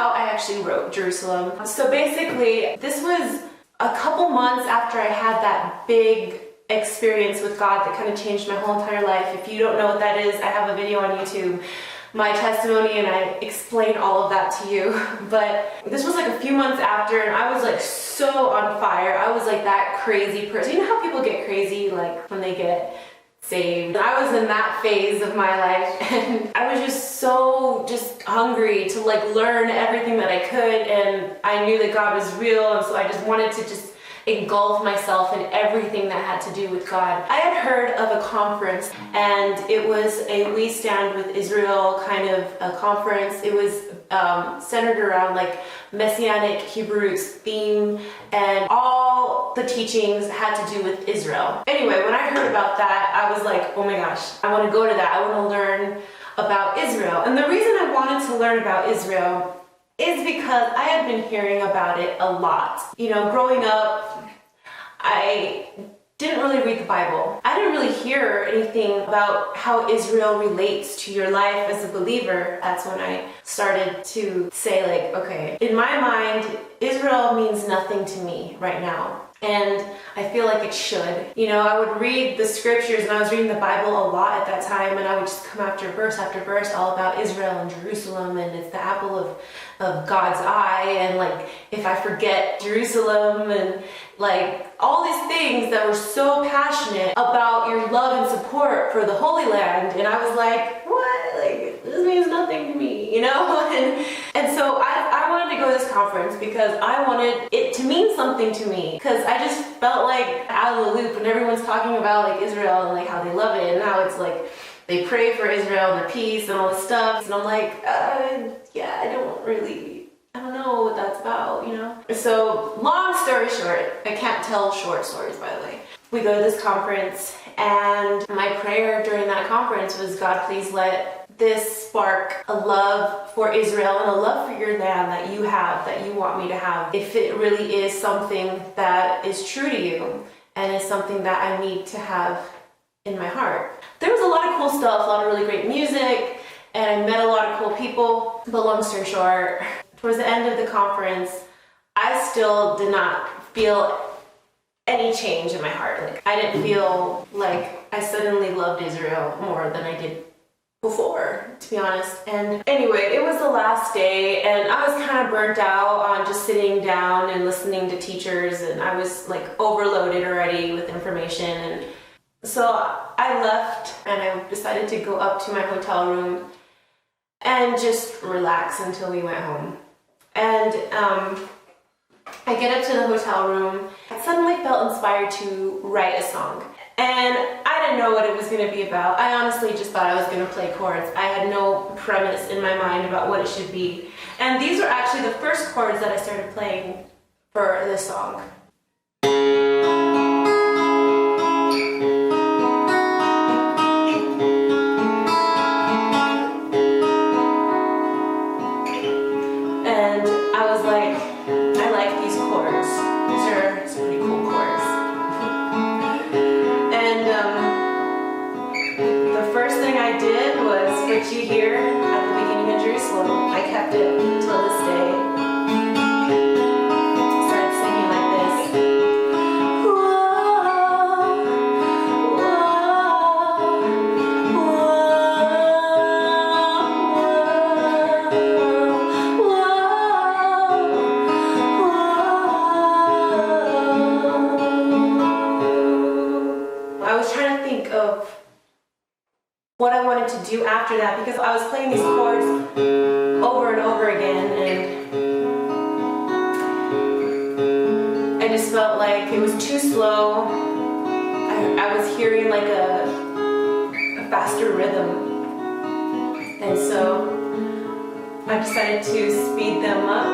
how I actually wrote Jerusalem. So basically, this was a couple months after I had that big experience with God that kind of changed my whole entire life. If you don't know what that is, I have a video on YouTube, my testimony, and I explain all of that to you. But this was like a few months after, and I was like so on fire. I was like that crazy person. You know how people get crazy like when they get saved? I was in that phase of my life, and I was just so hungry to like learn everything that I could, and I knew that God was real, and so I just wanted to just engulf myself in everything that had to do with God. I had heard of a conference, and it was a We Stand with Israel kind of a conference. It was centered around like Messianic Hebrews theme, and all the teachings had to do with Israel. Anyway, when I heard about that, I was like, oh my gosh, I want to go to that. I want to learn about Israel. And the reason I wanted to learn about Israel is because I had been hearing about it a lot. You know, growing up, I didn't really read the Bible. I didn't really hear anything about how Israel relates to your life as a believer. That's when I started to say like, okay, in my mind, Israel means nothing to me right now. And I feel like it should. You know, I would read the scriptures, and I was reading the Bible a lot at that time, and I would just come after verse all about Israel and Jerusalem, and it's the apple of God's eye, and like if I forget Jerusalem, and like all these things that were so passionate about your love and support for the Holy Land. And I was like, what? Like, this means nothing to me, you know? And so I wanted to go to this conference because I wanted it to mean something to me, because I just felt like out of the loop, and everyone's talking about like Israel and like how they love it, and how it's like they pray for Israel and their peace and all this stuff. And I'm like, yeah, I don't know what that's about, you know? So long story short, I can't tell short stories, by the way. We go to this conference, and my prayer during that conference was, God, please let this spark a love for Israel and a love for your land that you have, that you want me to have. If it really is something that is true to you and is something that I need to have in my heart. There was a lot of cool stuff, a lot of really great music, and I met a lot of cool people. But long story short, towards the end of the conference, I still did not feel any change in my heart. Like, I didn't feel like I suddenly loved Israel more than I did before, to be honest. And anyway, it was the last day, and I was kind of burnt out on just sitting down and listening to teachers, and I was like overloaded already with information. And so I left, and I decided to go up to my hotel room and just relax until we went home. And I get up to the hotel room. I suddenly felt inspired to write a song. And I didn't know what it was going to be about. I honestly just thought I was going to play chords. I had no premise in my mind about what it should be. And these were actually the first chords that I started playing for this song. And I was like, I like these chords. These are some pretty cool chords. And the first thing I did was what you hear at the beginning of Jerusalem. I kept it till this day. Started singing like this. Whoa, I was trying to think of what I wanted to do after that, because I was playing these chords over and over again, and I just felt like it was too slow. I was hearing like a faster rhythm, and so I decided to speed them up.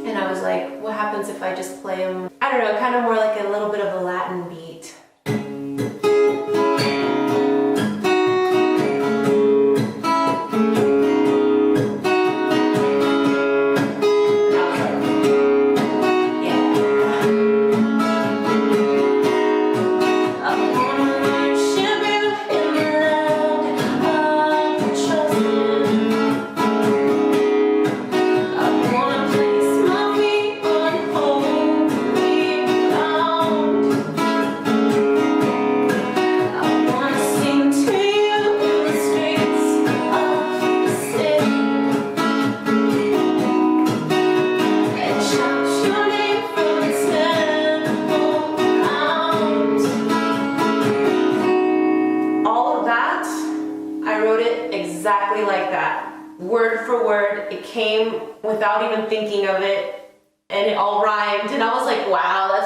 And I was like, what happens if I just play them, I don't know, kind of more like a little bit of a Latin beat. for word. It came without even thinking of it, and it all rhymed. And I was like, wow,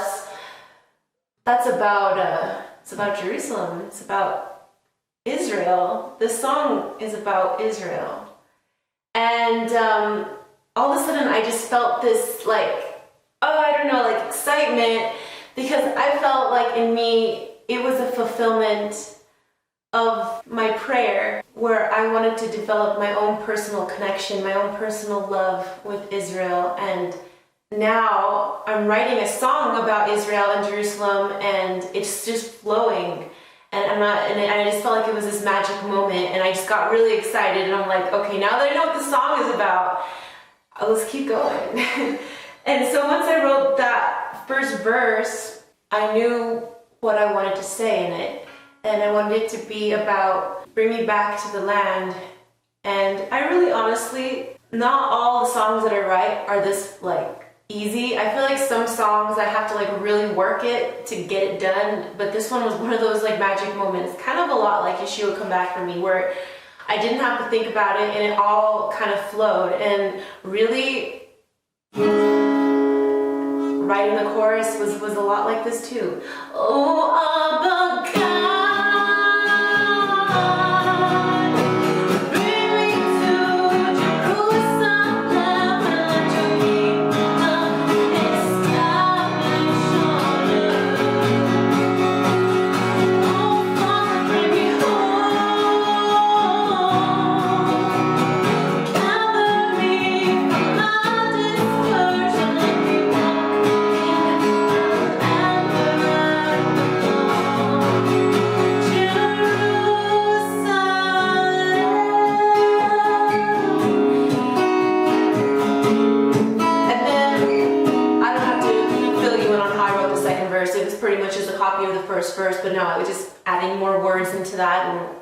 that's about it's about Jerusalem. It's about Israel. This song is about Israel. And all of a sudden, I just felt this excitement, because I felt like in me it was a fulfillment of my prayer, where I wanted to develop my own personal connection, my own personal love with Israel. And now I'm writing a song about Israel and Jerusalem, and it's just flowing. And I just felt like it was this magic moment, and I just got really excited, and I'm like, okay, now that I know what the song is about, let's keep going. And so once I wrote that first verse, I knew what I wanted to say in it. And I wanted it to be about bring me back to the land. And I really honestly, not all the songs that I write are this easy. I feel like some songs I have to really work it to get it done. But this one was one of those magic moments, kind of a lot like Yeshua Come Back for me, where I didn't have to think about it and it all kind of flowed. And really, writing the chorus was a lot like this too. Oh, Abba God. First verse, but no, I was just adding more words into that and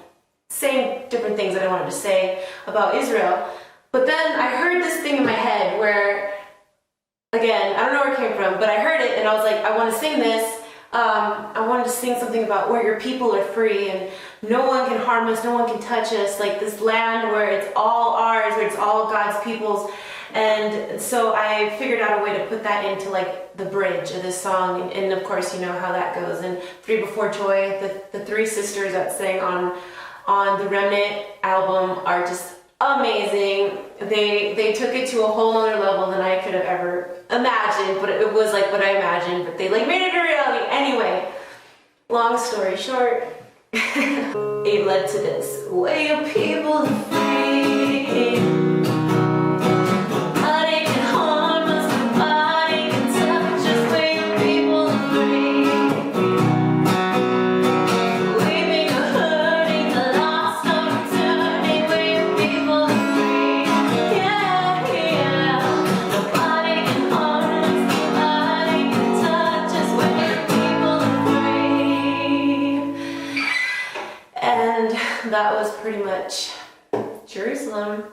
saying different things that I wanted to say about Israel. But then I heard this thing in my head where, again, I don't know where it came from, but I heard it and I was like, I want to sing this. I wanted to sing something about where your people are free and no one can harm us, no one can touch us, like this land where it's all ours, where it's all God's people's. And so I figured out a way to put that into the bridge of this song, and of course you know how that goes. And Three Before Joy, the three sisters that sang on the Remnant album are just amazing. They took it to a whole other level than I could have ever imagined, but it was what I imagined, but they made it a reality. Anyway, long story short, it led to this. Where your people are free. That was pretty much Jerusalem.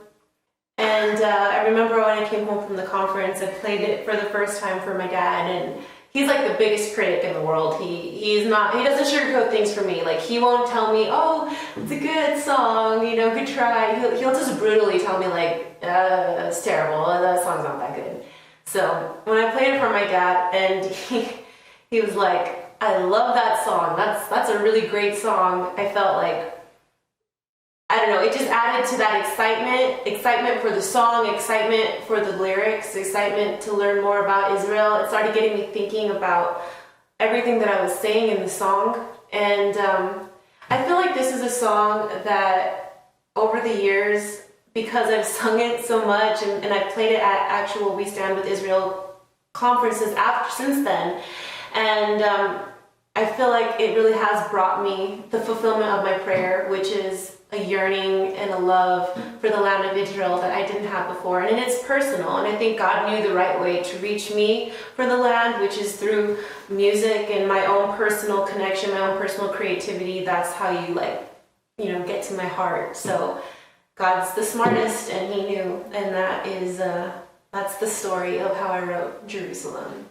And I remember when I came home from the conference, I played it for the first time for my dad, and he's the biggest critic in the world. He doesn't sugarcoat things for me. He won't tell me, oh, it's a good song, good try. He'll just brutally tell me it's terrible, that song's not that good. So when I played it for my dad, and he was like, I love that song. That's a really great song. I felt I don't know, it just added to that excitement for the song, excitement for the lyrics, excitement to learn more about Israel. It started getting me thinking about everything that I was saying in the song. And I feel like this is a song that over the years, because I've sung it so much and I've played it at actual We Stand With Israel conferences since then. And I feel like it really has brought me the fulfillment of my prayer, which is a yearning and a love for the land of Israel that I didn't have before. And it's personal, and I think God knew the right way to reach me for the land, which is through music and my own personal connection, my own personal creativity. That's how you get to my heart. So God's the smartest, and he knew, and that's the story of how I wrote Jerusalem.